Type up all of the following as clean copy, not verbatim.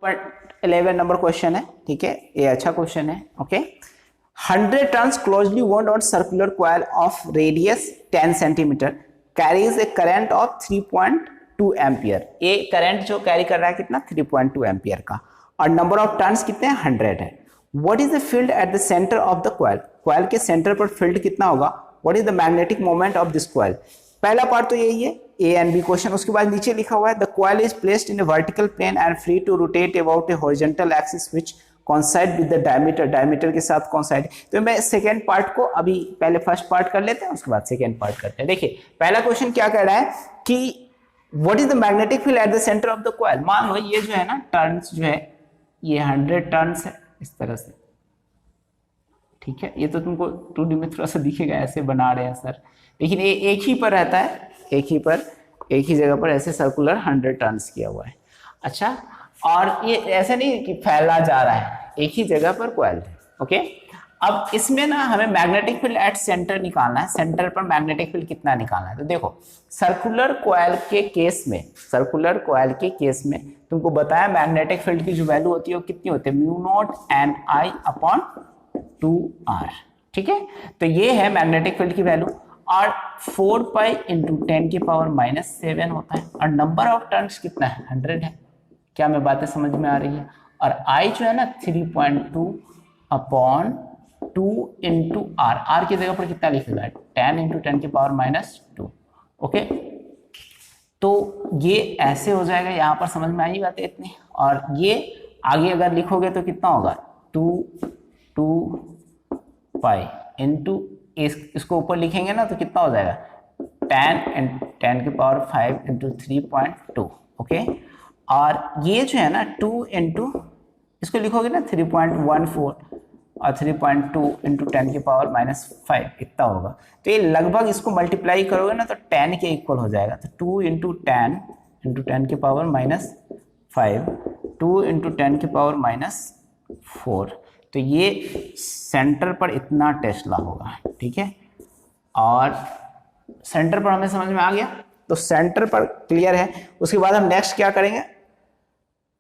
11 number question है, ठीक है, ये अच्छा क्वेश्चन है। Okay, 100 turns closely wound on circular coil of radius 10 centimetre carries a current of 3.2 ampere. ये करंट जो कैरी कर रहा है कितना, 3.2 एम्पियर का, और नंबर ऑफ टर्न्स कितने हैं, 100 है। What is the field at the centre of the coil, coil के सेंटर पर फील्ड कितना होगा। What is the magnetic moment of this coil. पहला पार्ट तो यही है, ए एंड बी क्वेश्चन। उसके बाद नीचे लिखा हुआ है the coil is placed in a vertical plane and free to rotate about a horizontal axis which coincide with the diameter, diameter के साथ कोइंसाइड। तो मैं सेकंड पार्ट को अभी पहले फर्स्ट पार्ट कर लेते हैं, उसके बाद सेकंड पार्ट करते हैं। देखिए पहला क्वेश्चन क्या कह रहा है कि what is the magnetic field at the centre of the coil. मान लो ये जो है ना टर्न्स जो है ये 100 टर्न्स है इस तरह से, ठीक है। ये तो तुमको 2D में थोड़ा सा दिखेगा, ऐसे बना रहे हैं सर, लेकिन ये एक ही पर रहता है, एक ही जगह पर ऐसे सर्कुलर 100 टर्न्स किया हुआ है। अच्छा, और ये ऐसा नहीं कि फैला जा रहा है, एक ही जगह पर कॉइल है। ओके, अब इसमें ना हमें मैग्नेटिक फील्ड एट सेंटर निकालना है, सेंटर पर मैग्नेटिक फील्ड कितना निकालना है। तो देखो सर्कुलर कॉइल के केस में तुमको बताया मैग्नेटिक फील्ड की जो वैल्यू होती है वो कितनी होती है, μ0 NI अपॉन 2R, ठीक है। तो ये है मैग्नेटिक फील्ड की वैल्यू, और 4 पाई इंटू 10 की पावर -7 होता है, और नंबर ऑफ टर्न्स कितना है, 100 है। क्या मैं बातें समझ में आ रही है। और I जो है ना 3.2 अपॉन 2 इंटू R, R की जगह पर कितना लिखेगा, 10 इंटू 10 की पावर -2। ओके, तो ये ऐसे हो जाएगा, यहाँ पर समझ में आई बातें इतनी। और ये आगे अगर लिखोगे तो कितना होगा, 2 पाई इंटू इसको ऊपर लिखेंगे ना तो कितना हो जाएगा, 10 की पावर 5 इंटू 3.2। ओके, और ये जो है ना 2 इंटू इसको लिखोगे ना 3.14 और 3.2 इंटू 10 की पावर -5 इतना होगा। तो ये लगभग इसको मल्टीप्लाई करोगे ना तो 10 के इक्वल हो जाएगा। तो 2 इंटू 10 की पावर -5, 2 इंटू 10 की पावर -4। तो ये सेंटर पर इतना टेस्ला होगा, ठीक है। और सेंटर पर हमें समझ में आ गया, तो सेंटर पर क्लियर है। उसके बाद हम नेक्स्ट क्या करेंगे,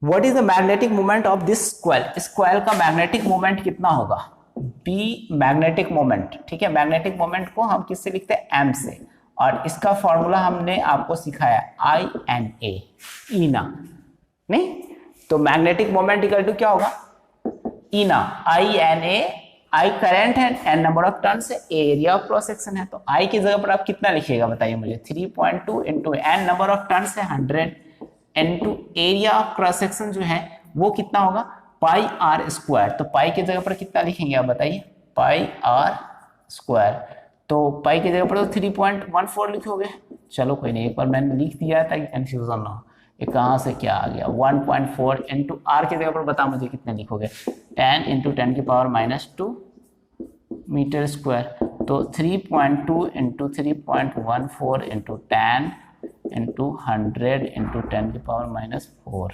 what is the magnetic moment of this coil. इस कॉइल का मैग्नेटिक मोमेंट कितना होगा, बी मैग्नेटिक मोमेंट, ठीक है। मैग्नेटिक मोमेंट को हम किससे लिखते हैं, एम से, और इसका फॉर्मूला हमने आपको सिखाया INA, ईना नहीं। तो मैग्नेटिक मोमेंट इक्वल टू क्या होगा, ईना, INA, I करंट है, N नंबर ऑफ टर्न्स है, A area of cross section है। तो I की जगह पर आप कितना लिखिएगा बताइए मुझे, 3.2 into N number of turns है 100 into area of cross section जो है वो कितना होगा, पाई R स्क्वायर। तो पाई की जगह पर कितना लिखेंगे आप बताइए, पाई R स्क्वायर। तो पाई की जगह पर तो 3.14 लिखोगे। चलो कोई नहीं, एक बार मैंने लिख दिया ताकि कंफ्यूजन ना हो। ये कहाँ से क्या आ गया, 1.4 इंटू R की जगह पर बता मुझे कितने लिखोगे, 10 इंटू 10 की पावर -2 मीटर स्क्वायर। तो 3.2 इंटू 3.14 इंटू 10 इंटू 100 इंटू 10 की पावर -4।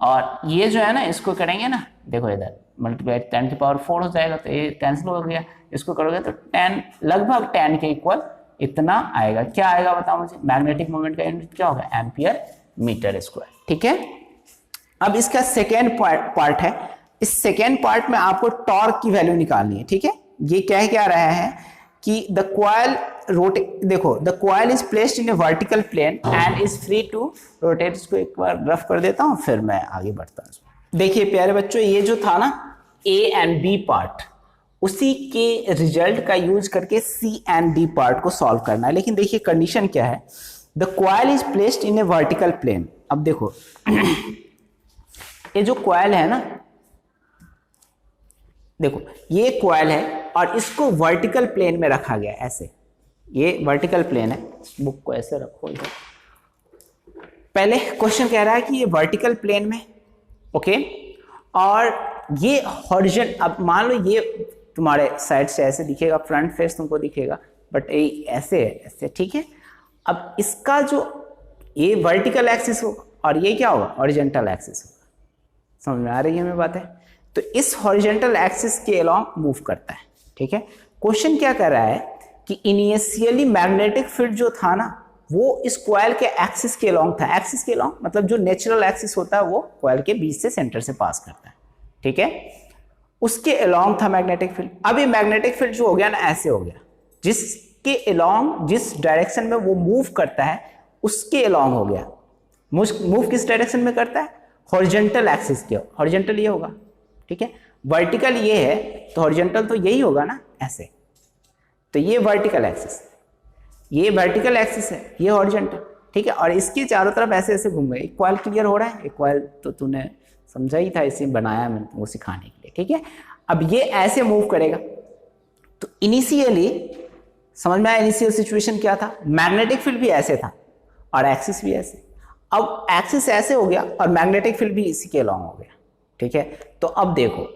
और ये जो है ना इसको करेंगे ना, देखो इधर मल्टीप्लाई 10 की पावर 4 हो जाएगा, तो ये कैंसिल हो गया। इसको करोगे तो 10 लगभग 10 के इक्वल इतना आएगा। क्या आएगा बताओ मुझे, मैग्नेटिक मोमेंट का यूनिट क्या होगा, एम्पियर मीटर स्क्वायर, ठीक है। अब इसका सेकेंड पार्ट है। इस सेकेंड पार्ट में आपको टॉर्क की वैल्यू निकालनी है, ठीक है। ये क्या रहा है कि द कॉइल देखो the coil is placed in a vertical plane and is free to rotate. इसको एक बार रफ कर देता हूं फिर मैं आगे बढ़ता हूं। देखिए प्यारे बच्चों, ये जो था ना A एंड B पार्ट, उसी के रिजल्ट का यूज करके C एंड D पार्ट को सॉल्व करना है। लेकिन देखिए कंडीशन क्या है, the coil is placed in a vertical plane. अब देखो ये जो कॉइल है ना, देखो ये कॉइल है और इसको वर्टिकल प्लेन में रखा गया ऐसे, ये वर्टिकल प्लेन है। बुक को ऐसे रखो इधर। पहले क्वेश्चन कह रहा है कि ये वर्टिकल प्लेन में, ओके, और ये हॉरिजॉन्टल। अब मान लो ये तुम्हारे साइड से ऐसे दिखेगा, फ्रंट फेस तुमको दिखेगा, बट ये ऐसे है, ऐसे, ठीक है। अब इसका जो ये वर्टिकल एक्सिस होगा और ये क्या होगा, हॉरिजॉन्टल एक्सिस होगा। समझ में आ रही है हमें बातें। तो इस हॉरिजॉन्टल एक्सिस के अलोंग मूव करता है, ठीक है। क्वेश्चन क्या कर रहा है कि इनिशियली मैग्नेटिक फील्ड जो था ना वो इस कॉइल के एक्सिस के अलोंग था। एक्सिस के अलोंग मतलब जो नेचुरल एक्सिस होता है वो कॉइल के बीच से सेंटर से पास करता है, ठीक है, उसके अलोंग था मैग्नेटिक फील्ड। अब ये मैग्नेटिक फील्ड जो हो गया ना ऐसे हो गया, जिसके अलोंग जिस डायरेक्शन में वो मूव करता है उसके अलोंग हो गया। मूव किस डायरेक्शन में करता है? हॉरिजॉन्टल एक्सिस के। हॉरिजॉन्टल ये होगा, ठीक है, वर्टिकल ये है तो हॉरिजॉन्टल तो यही होगा ना, ऐसे। तो ये वर्टिकल एक्सिस, ये वर्टिकल एक्सिस है, ये हॉरिजॉन्टल, ठीक है, और इसके चारों तरफ ऐसे ऐसे घूम गए। एक कॉइल क्लियर हो रहा है? एक कॉइल तो तूने समझा ही था, इसे बनाया मैंने तुमको सिखाने के लिए, ठीक है। अब ये ऐसे मूव करेगा तो इनिशियली समझ में आया, इनिशियल सिचुएशन क्या था? मैग्नेटिक फील्ड भी ऐसे था और एक्सिस भी ऐसे। अब एक्सिस ऐसे हो गया और मैग्नेटिक फील्ड भी इसी के अलोंग हो गया, ठीक है। तो अब देखो,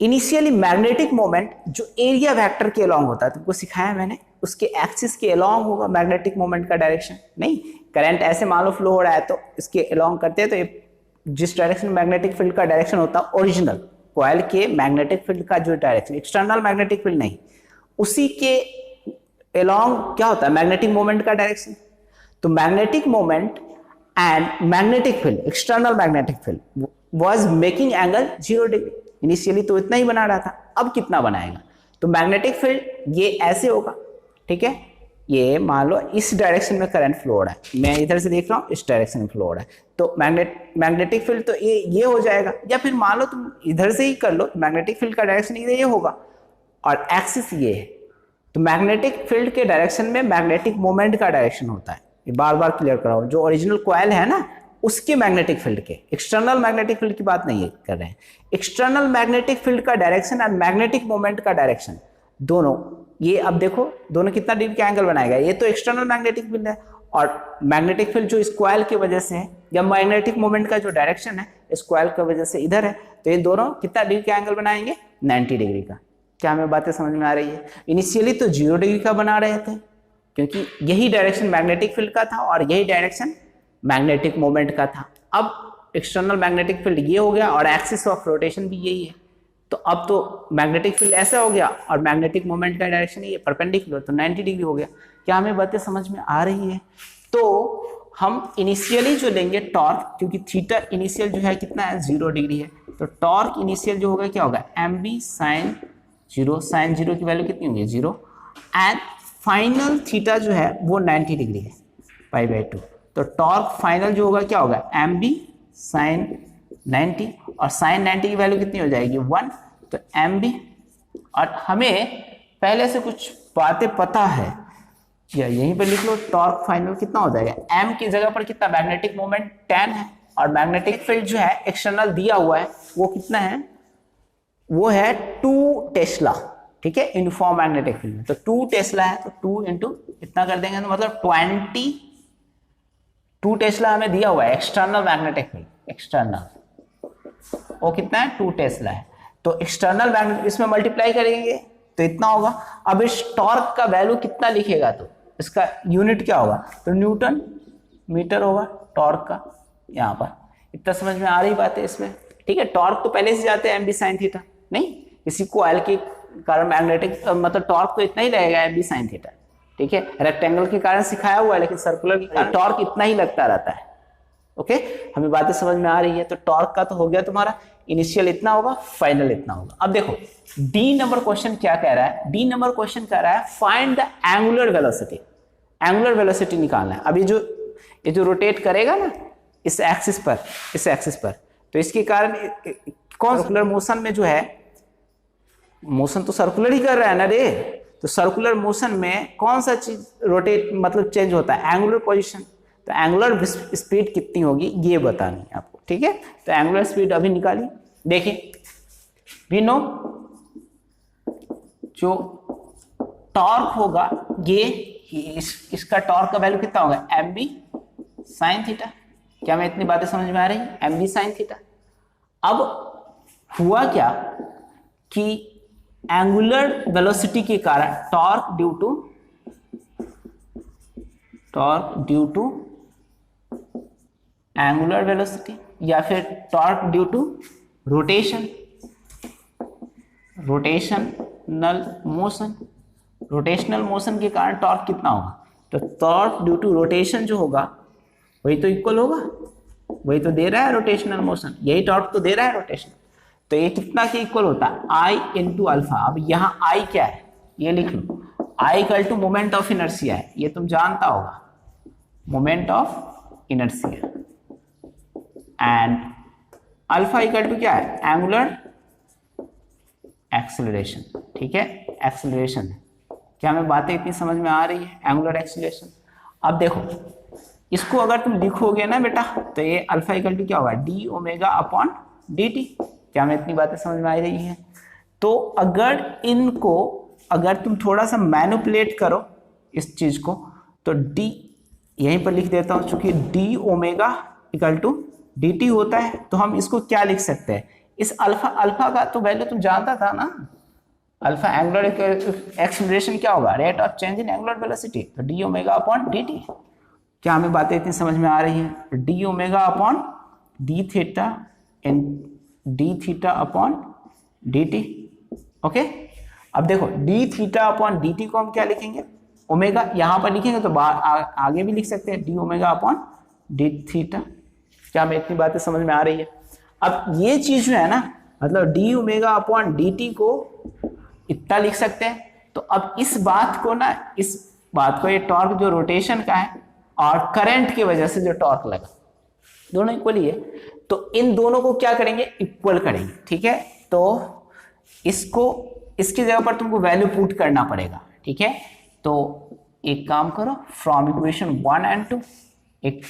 इनिशियली मैग्नेटिक मोमेंट जो एरिया वेक्टर के अलोंग होता है, तुमको सिखाया मैंने, उसके एक्सिस के अलोंग होगा मैग्नेटिक मोमेंट का डायरेक्शन। नहीं, करंट ऐसे मान लो फ्लो हो रहा है तो इसके अलोंग करते हैं, तो ये जिस डायरेक्शन मैग्नेटिक फील्ड का डायरेक्शन होता है ओरिजिनल कॉइल के मैग्नेटिक फील्ड का जो डायरेक्शन, एक्सटर्नल मैग्नेटिक फील्ड नहीं, उसी के अलोंग क्या होता है? मैग्नेटिक मोमेंट का डायरेक्शन। तो magnetic moment and magnetic field, external magnetic field was making angle 0 degree. Initially तो इतना ही बना रहा था, अब कितना बनाएगा? तो मैग्नेटिक फील्ड ये ऐसे होगा, ठीक है, ये मान लो इस डायरेक्शन में करंट फ्लो हो रहा है, मैं इधर से देख रहा हूँ, इस डायरेक्शन में फ्लो हो रहा है, तो मैग्नेटिक फील्ड तो ये हो जाएगा। या फिर मान लो तुम इधर से ही कर लो, मैग्नेटिक फील्ड का डायरेक्शन ये होगा और एक्सिस ये है, तो मैग्नेटिक फील्ड के डायरेक्शन में मैग्नेटिक मोमेंट का डायरेक्शन होता है। ये बार बार क्लियर कराओ, जो ओरिजिनल कॉइल है ना उसके मैग्नेटिक फील्ड के, एक्सटर्नल मैग्नेटिक फील्ड की बात नहीं कर रहे हैं। एक्सटर्नल मैग्नेटिक फील्ड का डायरेक्शन और मैग्नेटिक मोमेंट का डायरेक्शन दोनों, ये अब देखो दोनों कितना डिग्री का एंगल बनाएगा। ये तो एक्सटर्नल मैग्नेटिक फील्ड है और मैग्नेटिक फील्ड जो इस कॉइल की वजह से है, या मैग्नेटिक मोमेंट का जो डायरेक्शन है इस कॉइल की वजह से इधर है, तो ये दोनों कितना डिग्री का एंगल बनाएंगे? 90 डिग्री का। क्या हमें बातें समझ में आ रही है? इनिशियली तो 0 डिग्री का बना रहे थे क्योंकि यही डायरेक्शन मैग्नेटिक फील्ड का था और यही डायरेक्शन मैग्नेटिक मोमेंट का था। अब एक्सटर्नल मैग्नेटिक फील्ड ये हो गया और एक्सिस ऑफ रोटेशन भी यही है, तो अब तो मैग्नेटिक फील्ड ऐसा हो गया और मैग्नेटिक मोमेंट का डायरेक्शन ये परपेंडिकुलर, तो 90 डिग्री हो गया। क्या हमें बातें समझ में आ रही है? तो हम इनिशियली जो लेंगे टॉर्क, क्योंकि थीटा इनिशियल जो है कितना है? 0 डिग्री है, तो टॉर्क इनिशियल जो होगा क्या होगा? mb sin 0, sin 0 की वैल्यू कितनी होगी? 0, एंड फाइनल थीटा जो है वो 90 डिग्री है, π/2। तो टॉर्क फाइनल जो होगा क्या होगा? mb sin 90, और sin 90 की वैल्यू कितनी हो जाएगी? 1। तो mb, और हमें पहले से कुछ बातें पता है, या यहीं पर लिख लो, टॉर्क फाइनल कितना हो जाएगा? m की जगह पर कितना? मैग्नेटिक मोमेंट 10 है, और मैग्नेटिक फील्ड जो है एक्सटर्नल दिया हुआ है वो कितना है? वो है 2 टेस्ला, ठीक है, यूनिफॉर्म मैग्नेटिक फील्ड में। तो 2 टेस्ला है, तो 2 इंटू इतना कर देंगे तो मतलब 2 टेस्ला हमें दिया हुआ है एक्सटर्नल मैग्नेटिक फील्ड। एक्सटर्नल वो कितना है? 2 टेस्ला है, तो एक्सटर्नल मैग्नेटिक इसमें मल्टीप्लाई करेंगे तो इतना होगा। अब इस टॉर्क का वैल्यू कितना लिखेगा तो इसका यूनिट क्या होगा? तो न्यूटन मीटर होगा टॉर्क का। यहाँ पर इतना समझ में आ रही बात है इसमें, ठीक है। टॉर्क तो पहले से जाते हैं mb sin थीटा, नहीं किसी को कॉइल के कारण मैग्नेटिक मतलब टॉर्क तो इतना ही लगेगा mb sin थीटा, ठीक है। रेक्टेंगल के कारण सिखाया हुआ है, लेकिन सर्कुलर के कारण टॉर्क इतना ही लगता रहता है। ओके, हमें बातें समझ में आ रही है। तो टॉर्क का तो हो गया तुम्हारा, इनिशियल इतना होगा, फाइनल इतना होगा। अब देखो डी नंबर क्वेश्चन क्या कह रहा है? डी नंबर क्वेश्चन कह रहा है find the angular velocity. Angular velocity निकालना है। अभी ये जो रोटेट करेगा ना इस एक्सिस पर, इस एक्सिस पर, तो इसके कारण कौन सर्कुलर मोशन में जो है, मोशन तो सर्कुलर ही कर रहा है ना रे, तो सर्कुलर मोशन में कौन सा चीज रोटेट मतलब चेंज होता है? Angular position. तो एंगुलर स्पीड कितनी होगी ये बतानी है आपको, ठीक है। तो एंगुलर स्पीड अभी निकालिए, देखिए वी नो जो टॉर्क होगा ये इसका टॉर्क का वैल्यू कितना होगा? mb sin theta. क्या मैं इतनी बातें समझ में आ रही है? mb sin theta. अब हुआ क्या कि एंगुलर वेलोसिटी के कारण torque due to angular velocity, या फिर torque due to rotational motion के कारण टॉर्क कितना होगा? तो टॉर्क ड्यू टू रोटेशन जो होगा वही तो इक्वल होगा, वही तो दे रहा है रोटेशनल मोशन, यही टॉर्क तो दे रहा है रोटेशन। तो ये कितना के इक्वल होता है, आई इंटू अल्फा। अब यहाँ आई क्या है ये लिख लो, I equal to moment of inertia है, ये तुम जानता होगा, moment of inertia, and alpha equal to क्या है, एंगुलर एक्सेलरेशन। ठीक है, एक्सेलरेशन। क्या हमें बातें इतनी समझ में आ रही है, एंगुलर एक्सेलरेशन। अब देखो इसको अगर तुम लिखोगे ना बेटा, तो ये अल्फा इक्वल टू क्या होगा, D omega upon d t. क्या हमें इतनी बातें समझ में आ रही है। तो अगर इनको अगर तुम थोड़ा सा मैनिपुलेट करो इस चीज को, तो डी यहीं पर लिख देता हूं, चूंकि d omega equal to d t होता है, तो हम इसको क्या लिख सकते हैं, इस अल्फा का तो वैल्यू तुम जानता था ना, अल्फा एंगुलर एक्सेलरेशन क्या होगा, rate of change in angular velocity, तो d omega upon d t. क्या हमें बातें इतनी समझ में आ रही है, d omega upon d theta in d theta upon d t. Okay, अब देखो d theta upon d t को हम क्या लिखेंगे, ओमेगा यहां पर लिखेंगे तो आगे भी लिख सकते हैं D omega upon d theta. क्या हमें इतनी बातें समझ में आ रही है। अब ये चीज जो है ना, मतलब D omega upon d t को इतना लिख सकते हैं। तो अब इस बात को ना, इस बात को, ये टॉर्क जो रोटेशन का है और करंट की वजह से जो टॉर्क लगा, दोनों इक्वल ही है, तो इन दोनों को क्या करेंगे, इक्वल करेंगे। ठीक है, तो इसको इसकी जगह पर तुमको वैल्यू पुट करना पड़ेगा। ठीक है, तो एक काम करो, फ्रॉम इक्वेशन 1 and 2, एक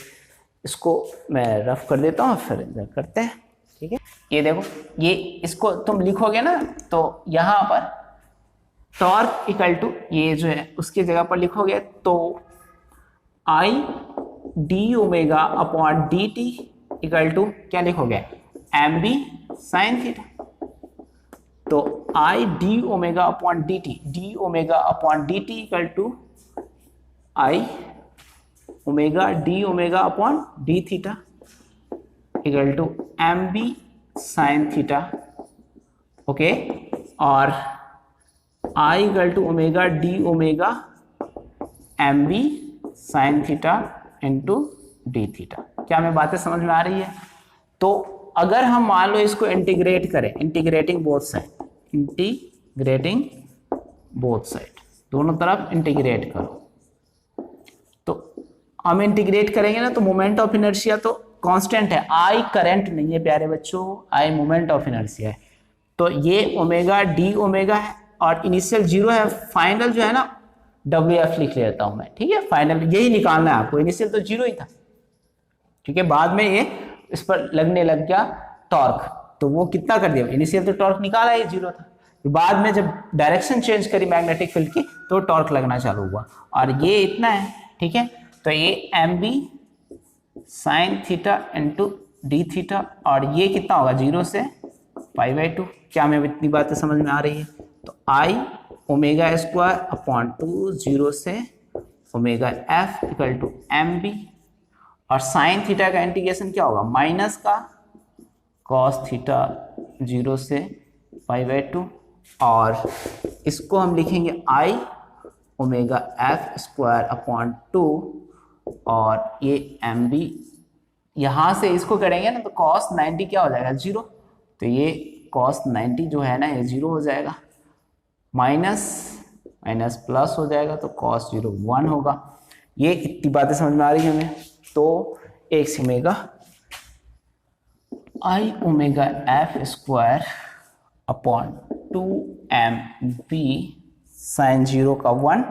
इसको मैं रफ कर देता हूँ, फिर इधर करते हैं। ठीक है, ये देखो, ये इसको तुम लिखोगे ना, तो यहाँ पर टॉर्क इक्वल टू ये जो है उसकी जगह पर लिखोगे तो I d omega upon d t equal to क्या लिखोगे, एम बी साइन थीटा। तो I d omega upon d t, d omega upon d t equal to I omega d omega upon d theta equal to M B sine theta. Okay, और I equal to omega d omega m B sine theta into d theta. क्या हमें बातें समझ में आ रही है। तो अगर हम मान लो इसको इंटीग्रेट करें, integrating both side, integrating both side, दोनों तरफ इंटीग्रेट करो, तो हम इंटीग्रेट करेंगे ना, तो मोमेंट ऑफ इनर्शिया तो कांस्टेंट है, आई करंट नहीं है प्यारे बच्चों, आई मोमेंट ऑफ इनर्शिया है। तो ये ओमेगा डी ओमेगा है और इनिशियल जीरो है, फाइनल जो है ना डब्ल्यू एफ लिख लेता हूं मैं। ठीक है, फाइनल यही निकालना है आपको, इनिशियल तो जीरो ही था। ठीक है, बाद में ये इस पर लगने लग गया टॉर्क, तो वो कितना कर दिया, इनिशियल तो टॉर्क निकाला, ये जीरो था, बाद में जब डायरेक्शन चेंज करी मैग्नेटिक फील्ड की तो टॉर्क लगना चालू हुआ, और ये इतना है। ठीक है, तो ये M B sine theta into d theta, और ये कितना होगा, 0 से π/2। क्या हमें इतनी बातें समझ में आ रही है। तो आई ओमेगा स्क्वायर अपॉन 2, 0 से omega F equal to M B, और साइन थीटा का इंटीग्रेशन क्या होगा, माइनस का कॉस थीटा 0 से π/2, और इसको हम लिखेंगे आई ओमेगा एफ स्क्वायर अपॉन 2, और ये एम बी, यहाँ से इसको करेंगे ना तो कॉस 90 क्या हो जाएगा, 0, तो ये कॉस 90 जो है ना ये 0 हो जाएगा, माइनस माइनस प्लस हो जाएगा, तो कॉस 0 1 होगा। ये इतनी बातें समझ में आ रही है हमें। तो एक से omega I omega F square upon 2 M B sine 0 का 1,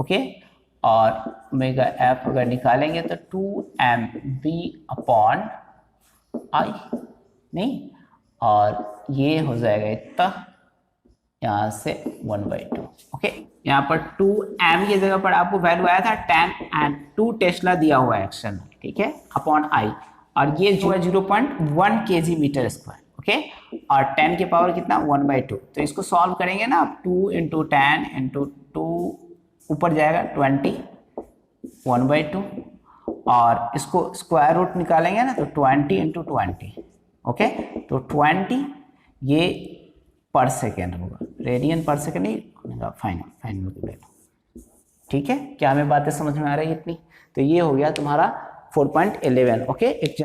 ओके, और ओमेगा एफ अगर निकालेंगे तो 2 एम बी अपॉन आई, नहीं, और ये हो जाएगा इतना, यहाँ से 1/2। ओके, यहाँ पर 2 एम की जगह पर आपको वैल्यू आया था 10 एंड 2 टेस्ला दिया हुआ है एक्सटर्नल, ठीक है, अपॉन आई, और ये जो है 0.1 kg मीटर स्क्वायर। ओके, और 10 के पावर कितना, 1/2। तो इसको सॉल्व करेंगे ना, 2 इंटू 10 इंटू 2 ऊपर जाएगा 20, 1/2, और इसको स्क्वायर रूट निकालेंगे ना तो 20 इंटू 20। ओके, तो 20 ये पर सेकेंड होगा, रेडियन पर सेकेंड नहीं होगा, फाइनल की वैल्यू। ठीक है, क्या हमें बातें समझ में आ रही है इतनी? तो ये हो गया तुम्हारा 4.11। ओके।